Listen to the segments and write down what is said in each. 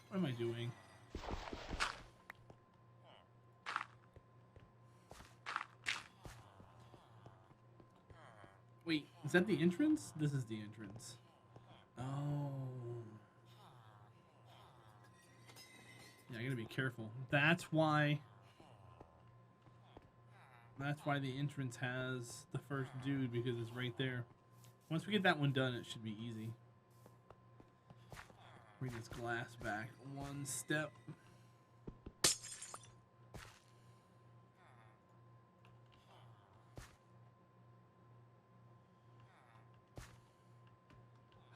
What am I doing? Wait, is that the entrance? This is the entrance. Oh. Yeah, I gotta be careful. That's why the entrance has the first dude, because it's right there. Once we get that one done, it should be easy. Bring this glass back one step.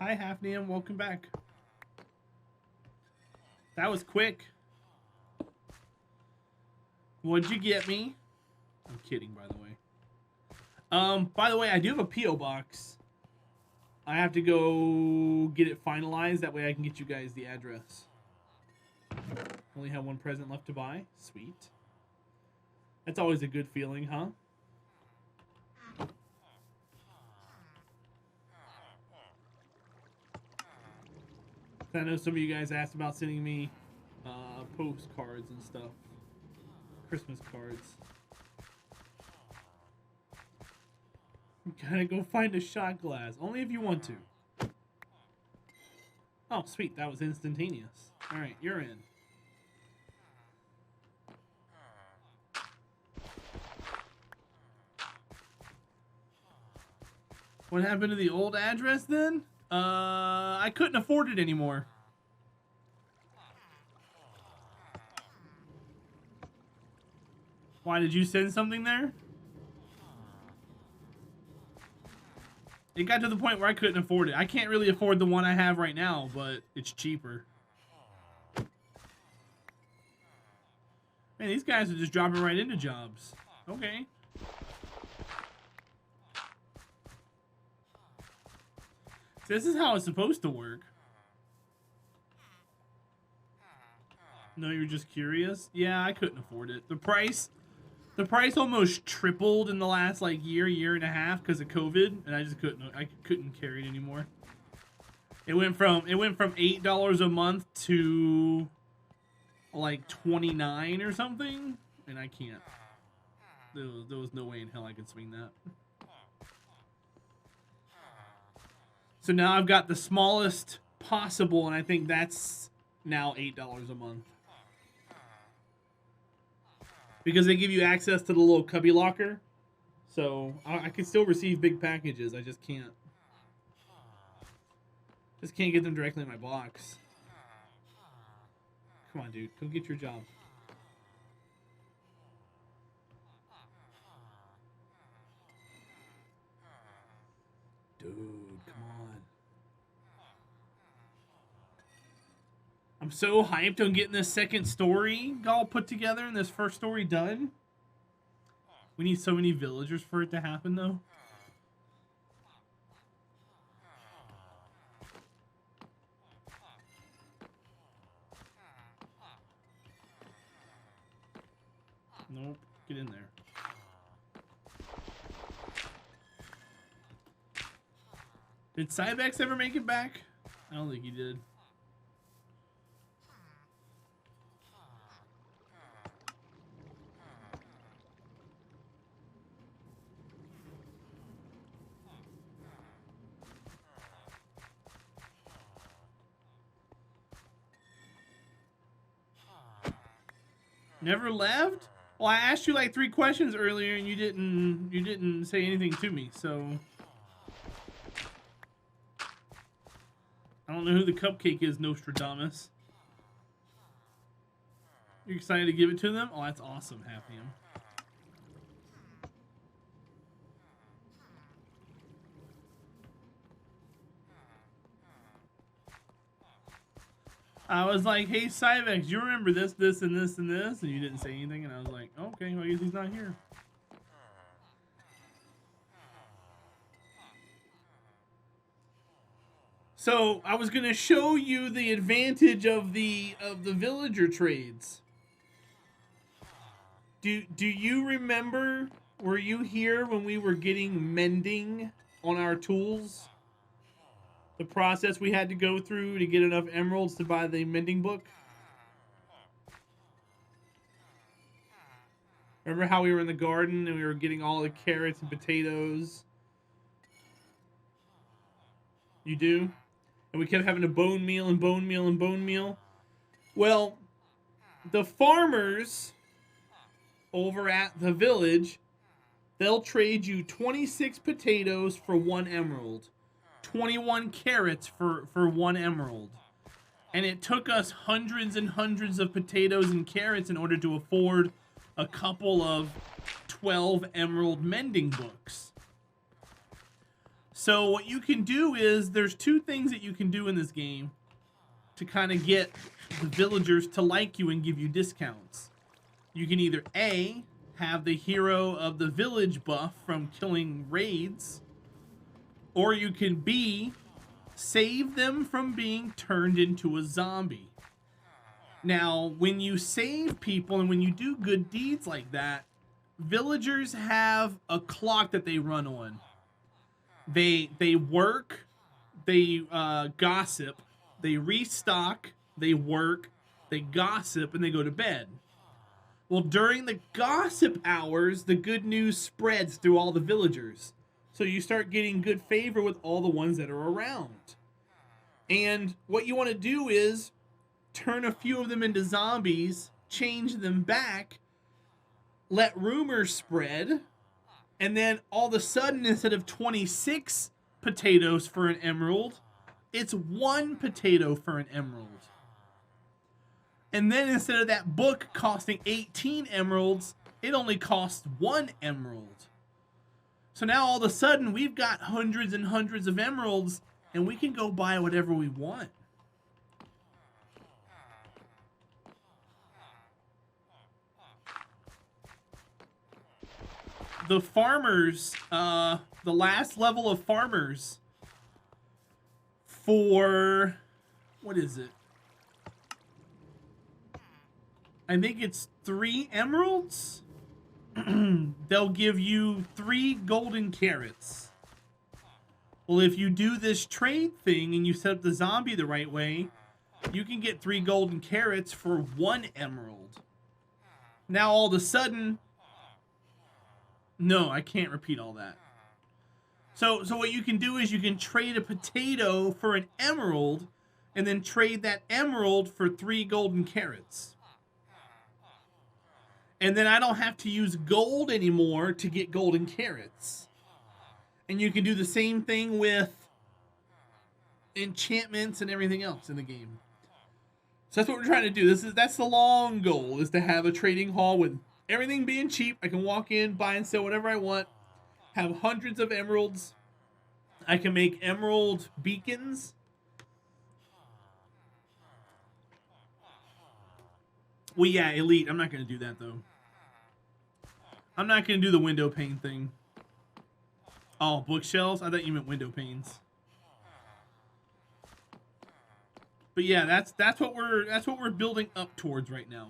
Hi, Hafnium. Welcome back. That was quick. What'd you get me? I'm kidding, by the way. By the way, I do have a P.O. box. I have to go get it finalized. That way I can get you guys the address. Only have one present left to buy. Sweet. That's always a good feeling, huh? I know some of you guys asked about sending me postcards and stuff. Christmas cards. You gotta go find a shot glass. Only if you want to. Oh, sweet. That was instantaneous. Alright, you're in. What happened to the old address then? I couldn't afford it anymore. Why, did you send something there? It got to the point where I couldn't afford it. I can't really afford the one I have right now, but it's cheaper. Man, these guys are just dropping right into jobs. Okay. This is how it's supposed to work. No, you're just curious? Yeah, I couldn't afford it. The price almost tripled in the last like year and a half because of COVID, and I just couldn't carry it anymore. It went from $8 a month to like $29 or something, and I can't. There was no way in hell I could swing that. So now I've got the smallest possible, and I think that's now $8 a month. Because they give you access to the little cubby locker. So I can still receive big packages. I just can't. Just can't get them directly in my box. Come on, dude. Come get your job. Dude, come on. I'm so hyped on getting this second story all put together and this first story done. We need so many villagers for it to happen, though. Nope. Get in there. Did Cybex ever make it back? I don't think he did. Never left? Well, I asked you like 3 questions earlier and you didn't say anything to me, so I don't know who the cupcake is, Nostradamus. You're excited to give it to them? Oh, that's awesome, Happium. I was like, hey, Cyvex, you remember this, this, and this, and this? And you didn't say anything, and I was like, okay, well, I guess he's not here. So I was gonna show you the advantage of the villager trades. Do you remember? Were you here when we were getting mending on our tools? The process we had to go through to get enough emeralds to buy the mending book. Remember how we were in the garden and we were getting all the carrots and potatoes? You do? And we kept having a bone meal and bone meal and bone meal? Well, the farmers over at the village, they'll trade you 26 potatoes for 1 emerald, 21 carrots for 1 emerald. And it took us hundreds and hundreds of potatoes and carrots in order to afford a couple of 12 emerald mending books. So what you can do is, there's 2 things that you can do in this game to kind of get the villagers to like you and give you discounts. You can either A, have the hero of the village buff from killing raids, or you can B, save them from being turned into a zombie. Now, when you save people and when you do good deeds like that, villagers have a clock that they run on. They work, they gossip, they restock, they work, they gossip, and they go to bed. Well, during the gossip hours, the good news spreads through all the villagers. So you start getting good favor with all the ones that are around. And what you want to do is turn a few of them into zombies, change them back, let rumors spread, and then all of a sudden, instead of 26 potatoes for an emerald, it's 1 potato for an emerald. And then instead of that book costing 18 emeralds, it only costs 1 emerald. So now all of a sudden, we've got hundreds and hundreds of emeralds, and we can go buy whatever we want. The farmers, the last level of farmers for, what is it? I think it's 3 emeralds. They'll give you 3 golden carrots. Well, if you do this trade thing and you set up the zombie the right way, you can get 3 golden carrots for 1 emerald. Now all of a sudden, no, I can't repeat all that. So what you can do is you can trade a potato for an emerald, and then trade that emerald for 3 golden carrots. And then I don't have to use gold anymore to get golden carrots. And you can do the same thing with enchantments and everything else in the game. So that's what we're trying to do. That's the long goal, is to have a trading hall with everything being cheap. I can walk in, buy and sell whatever I want. Have hundreds of emeralds. I can make emerald beacons. Well, yeah, elite. I'm not going to do that, though. I'm not going to do the window pane thing. Oh, bookshelves? I thought you meant window panes. But yeah, that's what we're building up towards right now.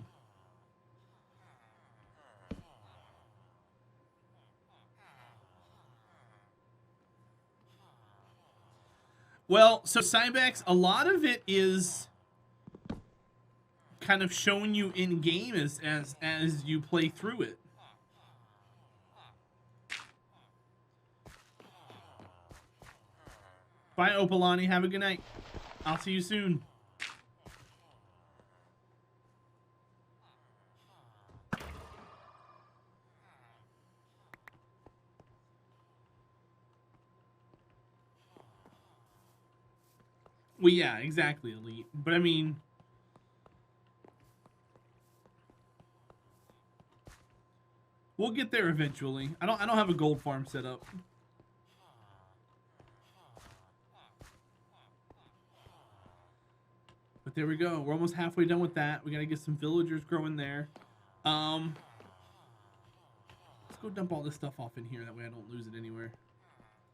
Well, so Cybex, a lot of it is kind of showing you in game as you play through it. Bye, Opalani. Have a good night. I'll see you soon. Well, yeah, exactly, Elite. But I mean, we'll get there eventually. I don't have a gold farm set up. But there we go. We're almost halfway done with that. We gotta get some villagers growing there. Let's go dump all this stuff off in here. That way I don't lose it anywhere.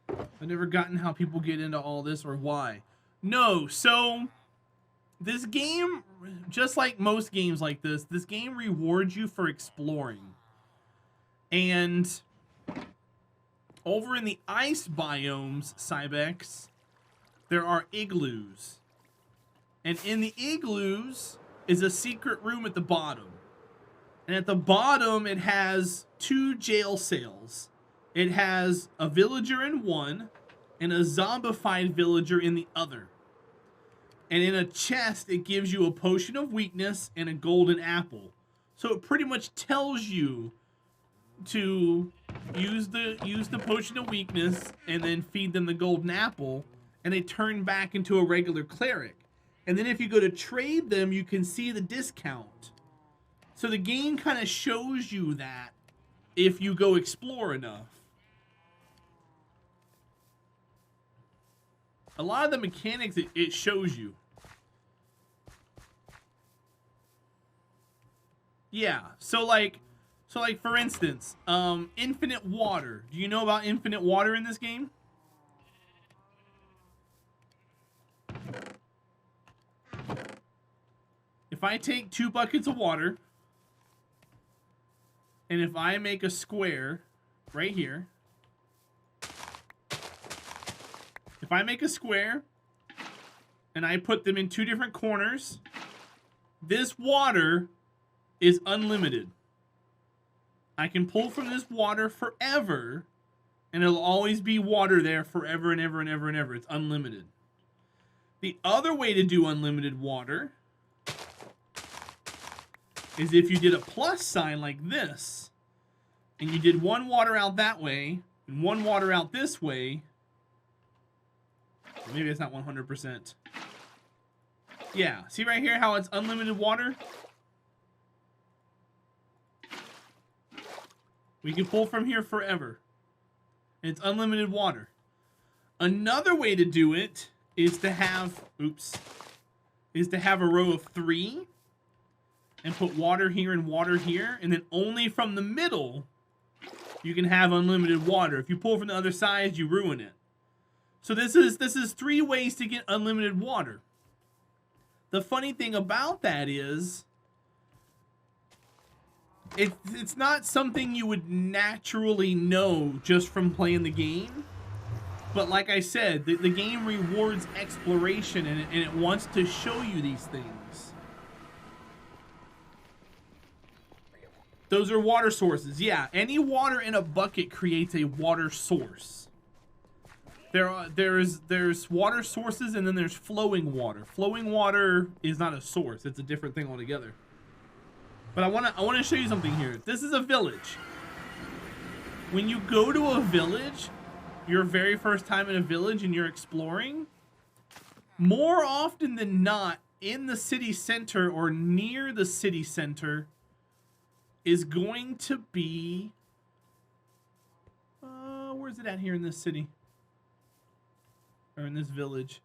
I've never gotten how people get into all this or why. No, so this game, just like most games like this game rewards you for exploring. And over in the ice biomes, Cybex, there are igloos. And in the igloos is a secret room at the bottom. And at the bottom, it has 2 jail cells. It has a villager in one and a zombified villager in the other. And in a chest, it gives you a potion of weakness and a golden apple. So it pretty much tells you to use the potion of weakness and then feed them the golden apple, and they turn back into a regular cleric. And then if you go to trade them, you can see the discount. So the game kind of shows you that if you go explore enough. A lot of the mechanics it shows you. Yeah, so like for instance, infinite water. Do you know about infinite water in this game? If I take 2 buckets of water, and if I make a square right here, if I make a square and I put them in 2 different corners, this water is unlimited. I can pull from this water forever, and it'll always be water there forever and ever and ever and ever. It's unlimited. The other way to do unlimited water is if you did a plus sign like this, and you did 1 water out that way, and 1 water out this way. Maybe it's not 100%. Yeah, see right here how it's unlimited water? We can pull from here forever. And it's unlimited water. Another way to do it is to have, is to have a row of 3 and put water here and water here, and then only from the middle you can have unlimited water. If you pull from the other side, you ruin it. So this is 3 ways to get unlimited water. The funny thing about that is it's not something you would naturally know just from playing the game. But like I said, the game rewards exploration, and it wants to show you these things. Those are water sources. Yeah, any water in a bucket creates a water source. There's water sources, and then there's flowing water. Flowing water is not a source. It's a different thing altogether. But I want to show you something here. This is a village. When you go to a village, your very first time in a village and you're exploring, more often than not, in the city center or near the city center is going to be... where's it at here in this city? Or in this village?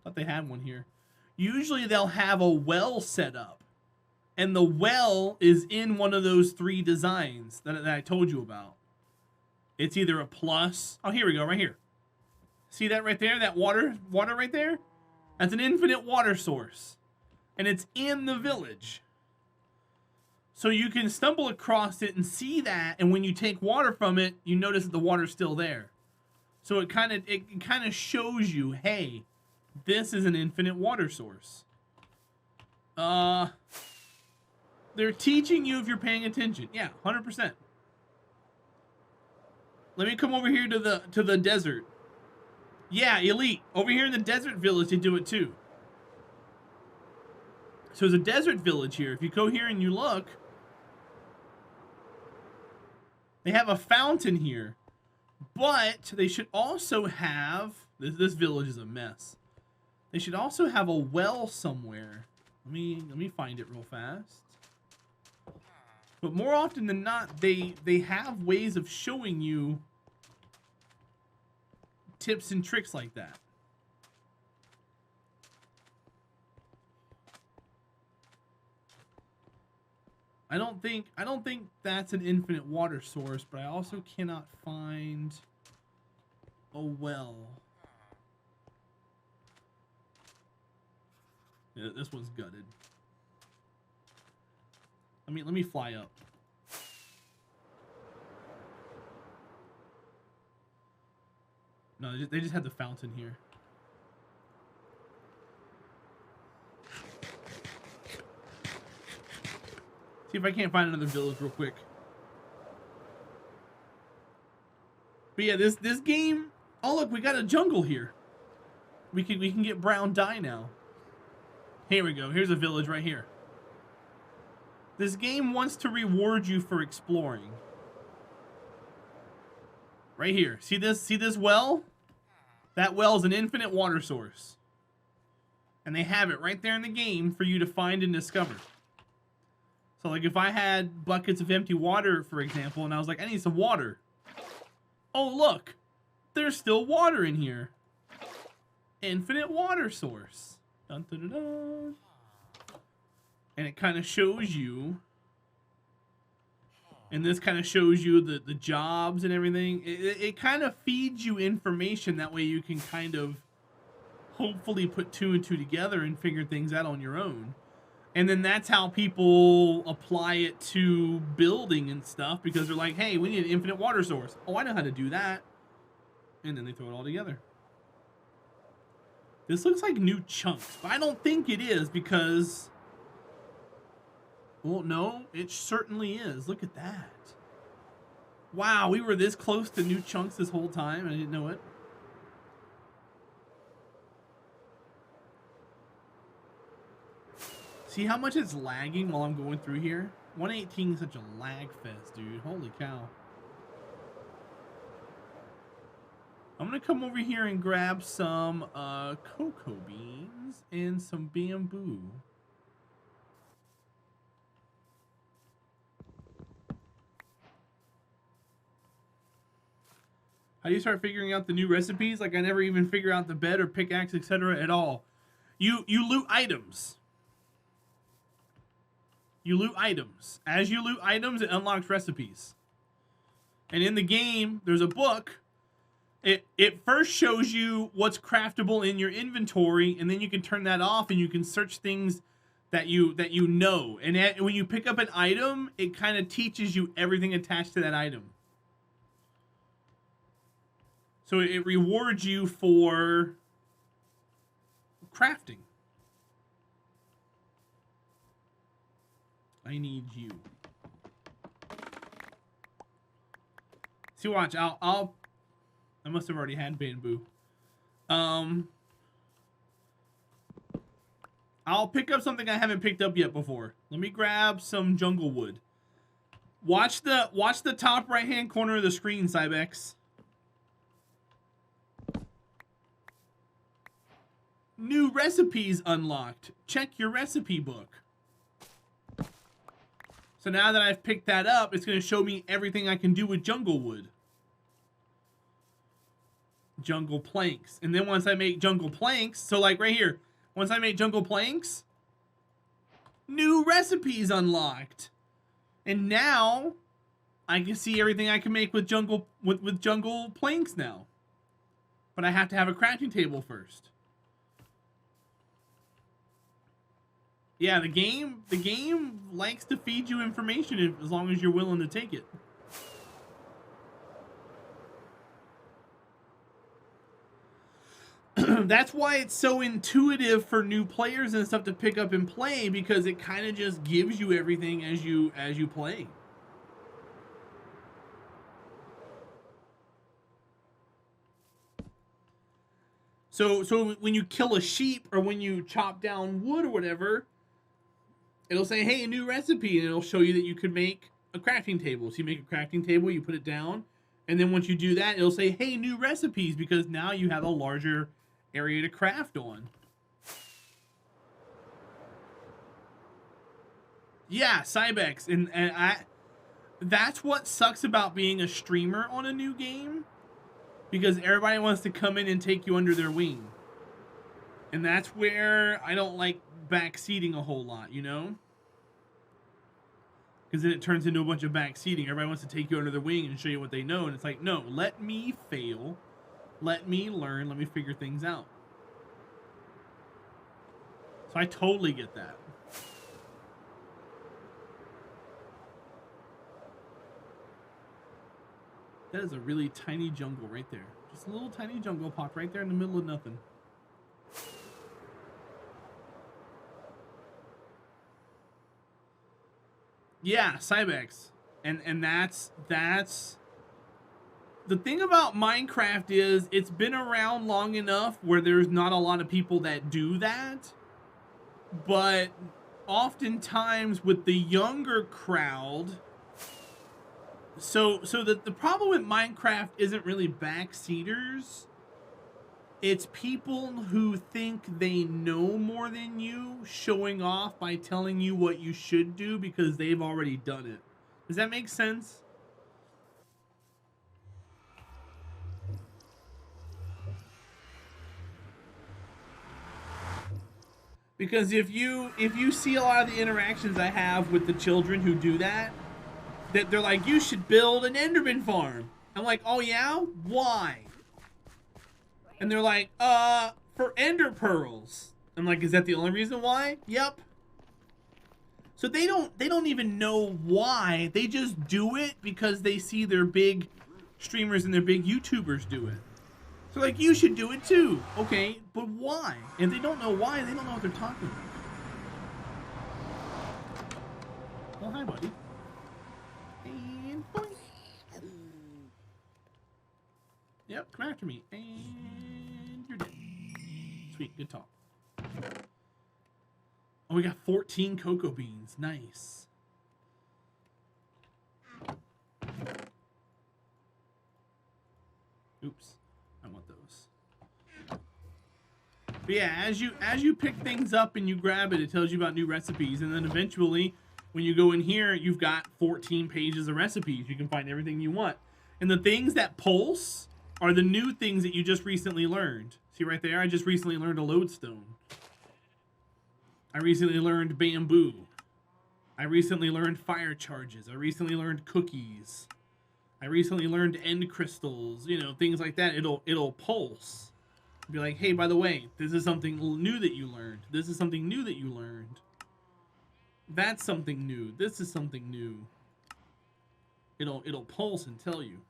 Thought they had one here. Usually they'll have a well set up, and the well is in one of those 3 designs that I told you about. It's either a plus. Oh, here we go, right here. See that right there? That water right there? That's an infinite water source, and it's in the village. So you can stumble across it and see that, and when you take water from it, you notice that the water's still there. So it kind of shows you, hey, this is an infinite water source. They're teaching you if you're paying attention. Yeah, 100%. Let me come over here to the desert. Yeah, elite. Over here in the desert village, they do it too. So there's a desert village here. If you go here and you look, they have a fountain here. But they should also have... This village is a mess. They should also have a well somewhere. Let me find it real fast. But more often than not, they have ways of showing you tips and tricks like that. I don't think that's an infinite water source, but I also cannot find a well. Yeah, this one's gutted. Let me fly up. No, they just had the fountain here. See if I can't find another village real quick. But yeah, this game. Oh look, we got a jungle here. We can get brown dye now. Here we go. Here's a village right here. This game wants to reward you for exploring. Right here. See this well? That well is an infinite water source. And they have it right there in the game for you to find and discover. So like if I had buckets of empty water, for example, and I was like, I need some water. Oh look, there's still water in here. Infinite water source. Dun, dun, dun, dun. And it kind of shows you, and this kind of shows you the jobs and everything. It kind of feeds you information, that way you can kind of hopefully put 2 and 2 together and figure things out on your own. And then that's how people apply it to building and stuff, because they're like, hey, we need an infinite water source. Oh, I know how to do that. And then they throw it all together. This looks like new chunks, but I don't think it is, because... Well, no, it certainly is. Look at that. Wow, we were this close to new chunks this whole time. I didn't know it. See how much it's lagging while I'm going through here? 118 is such a lag fest, dude. Holy cow. I'm going to come over here and grab some cocoa beans and some bamboo. How do you start figuring out the new recipes? Like, I never even figure out the bed or pickaxe, etc. at all. You loot items. You loot items. As you loot items, it unlocks recipes. And in the game, there's a book. It first shows you what's craftable in your inventory, and then you can turn that off and you can search things that you know. And when you pick up an item, it kind of teaches you everything attached to that item. So it rewards you for crafting. I need you. See, watch. I must have already had bamboo. I'll pick up something I haven't picked up yet before. Let me grab some jungle wood. Watch the top right hand corner of the screen, Cybex. New recipes unlocked. Check your recipe book. So now that I've picked that up, it's going to show me everything I can do with jungle wood. Jungle planks. And then once I make jungle planks, so like right here, once I make jungle planks, new recipes unlocked. And now I can see everything I can make with jungle planks now. But I have to have a crafting table first. Yeah, the game likes to feed you information as long as you're willing to take it. That's why it's so intuitive for new players and stuff to pick up and play, because it kind of just gives you everything as you play. So when you kill a sheep or when you chop down wood or whatever, it'll say, hey, a new recipe, and it'll show you that you could make a crafting table. So you make a crafting table, you put it down, and then once you do that, it'll say, hey, new recipes, because now you have a larger area to craft on. Yeah, Cybex, and that's what sucks about being a streamer on a new game, because everybody wants to come in and take you under their wing. And that's where I don't like backseating a whole lot, you know? Because then it turns into a bunch of backseating. Everybody wants to take you under their wing and show you what they know, and it's like, no, let me fail. Let me learn. Let me figure things out. So I totally get that. That is a really tiny jungle right there. Just a little tiny jungle popped right there in the middle of nothing. Yeah, Cybex. And that's the thing about Minecraft is it's been around long enough where there's not a lot of people that do that. But oftentimes with the younger crowd, so the problem with Minecraft isn't really backseaters. It's people who think they know more than you showing off by telling you what you should do because they've already done it. Does that make sense? Because if you see a lot of the interactions I have with the children who do that, that they're like, you should build an Enderman farm. I'm like, oh yeah? Why? And they're like, for ender pearls. I'm like, is that the only reason why? Yep. So they don't even know why. They just do it because they see their big streamers and their big YouTubers do it. So like, you should do it too. Okay, but why? And they don't know why, they don't know what they're talking about. Well, hi, buddy. And boing. Yep, come after me. And you're dead. Sweet, good talk. Oh, we got 14 cocoa beans. Nice. Oops. I want those. But yeah, as you pick things up and you grab it, it tells you about new recipes, and then eventually, when you go in here, you've got 14 pages of recipes. You can find everything you want. And the things that pulse are the new things that you just recently learned. See right there? I just recently learned a lodestone. I recently learned bamboo. I recently learned fire charges. I recently learned cookies. I recently learned end crystals. You know, things like that. It'll pulse. Be like, hey, by the way, this is something new that you learned. This is something new that you learned. That's something new. This is something new. It'll pulse and tell you.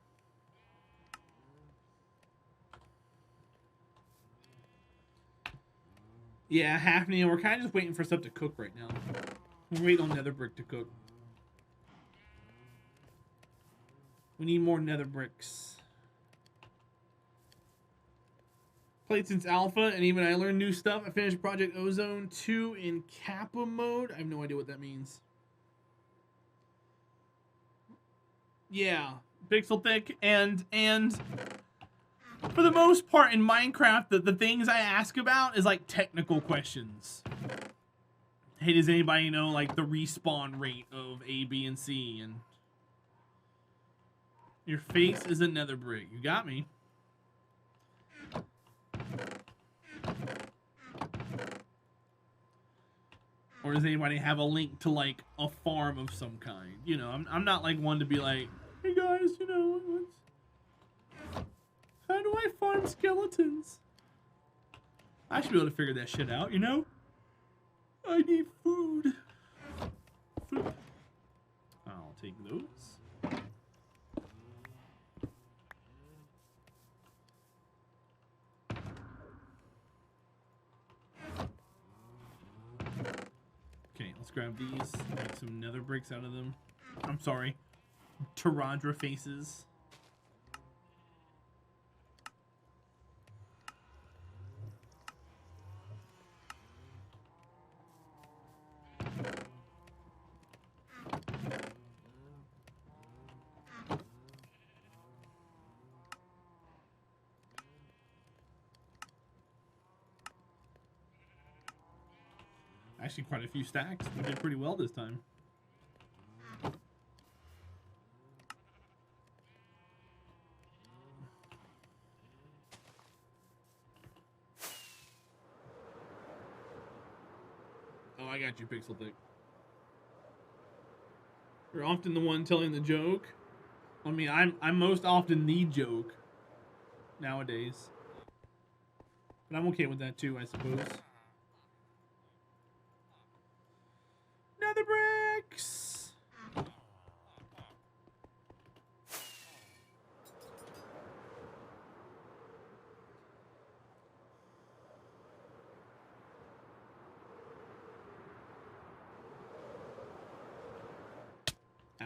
Yeah, Hafni, we're kind of just waiting for stuff to cook right now. We're waiting on nether brick to cook. We need more nether bricks. Played since alpha, and even I learned new stuff. I finished Project Ozone 2 in Kappa mode. I have no idea what that means. Yeah, pixel thick, and for the most part in Minecraft, the things I ask about is like technical questions. Hey, does anybody know like the respawn rate of A, B, and C? And your face is a nether brick. You got me. Or does anybody have a link to like a farm of some kind? You know, I'm not like one to be like, hey guys, you know, how do I farm skeletons? I should be able to figure that shit out, you know? I need food. Food. I'll take those. Okay, let's grab these. Make some nether bricks out of them. I'm sorry. Terahdra faces. Actually, quite a few stacks. We did pretty well this time. Oh, I got you, Pixel Thick. You're often the one telling the joke. I mean, I'm most often the joke nowadays. But I'm okay with that too, I suppose. Nether bricks!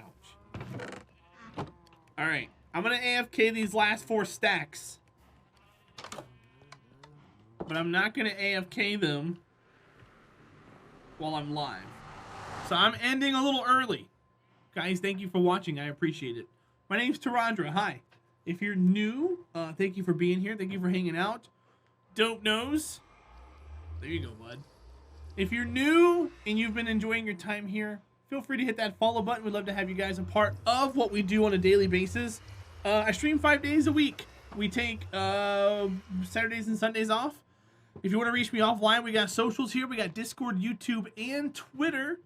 Ouch. Alright. I'm going to AFK these last 4 stacks. But I'm not going to AFK them while I'm live. So I'm ending a little early. Guys, thank you for watching. I appreciate it. My name's Terahdra. Hi. If you're new, thank you for being here. Thank you for hanging out. Dope Nose. There you go, bud. If you're new and you've been enjoying your time here, feel free to hit that follow button. We'd love to have you guys a part of what we do on a daily basis. I stream 5 days a week. We take Saturdays and Sundays off. If you want to reach me offline, we got socials here. We got Discord, YouTube, and Twitter.